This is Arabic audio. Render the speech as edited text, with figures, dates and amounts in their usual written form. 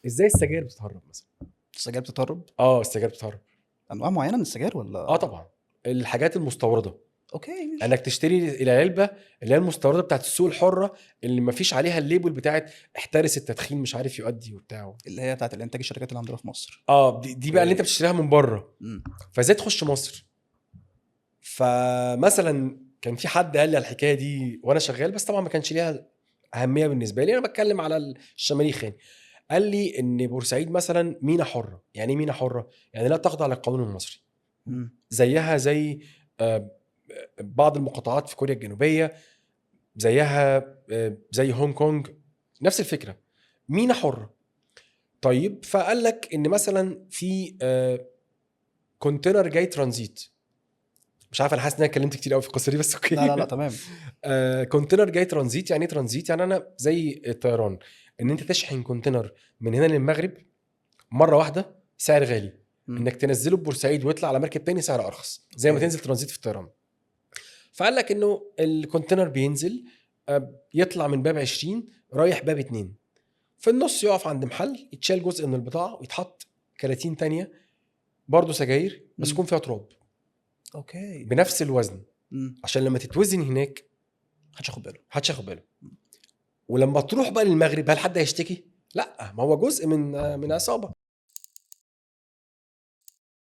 ازاي السجاير بتتهرب مثلا؟ السجاير بتتهرب؟ السجاير بتتهرب. انواع معينه من السجاير ولا؟ طبعا، الحاجات المستورده، اوكي ماشي. انك تشتري العلبه اللي هي المستورده بتاعت السوق الحره، اللي ما فيش عليها الليبل بتاعت احترس التدخين مش عارف يؤدي وبتاعه. اللي هي بتاعت الانتاج، الشركات اللي عندنا في مصر. دي بقى اللي انت اوكي. بتشتريها من بره. امم. فازاي تخش مصر؟ فمثلا كان في حد قال لي على الحكايه دي وانا شغال، بس طبعا ما كانش ليها اهميه بالنسبه لي، انا بتكلم على الشماريخ يعني. قال لي ان بورسعيد مثلا مينا حره. يعني ايه مينا حره؟ يعني لا تخضع للقانون المصري، امم. زيها زي آه، بعض المقاطعات في كوريا الجنوبيه، زيها زي هونج كونج، نفس الفكره، مينا حره. طيب فقال لك ان مثلا في كونتينر جاي ترانزيت، مش عارف، انا حاسس ان انا اتكلمت كتير قوي في القصه دي، بس لا لا لا اوكي. تمام. كونتينر جاي ترانزيت. يعني ايه ترانزيت؟ يعني انا زي الطيران، ان انت تشحن كونتينر من هنا للمغرب مره واحده سعر غالي، امم. انك تنزله ببورسعيد ويطلع على مركب تاني سعر ارخص، زي ما اوكي. تنزل ترانزيت في الطيران. فقال لك انه الكونتينر بينزل يطلع من باب 20 رايح باب 2، في النص يقف عند محل يتشال جزء من البضاعه ويتحط كراتين تانية برضه سجاير، بس امم. يكون فيها تراب اوكي. بنفس الوزن، امم. عشان لما تتوزن هناك محدش ياخد باله. محدش ياخد باله. ولما تروح بقى للمغرب هل حد هيشتكي؟ لا، ما هو جزء من عصابه.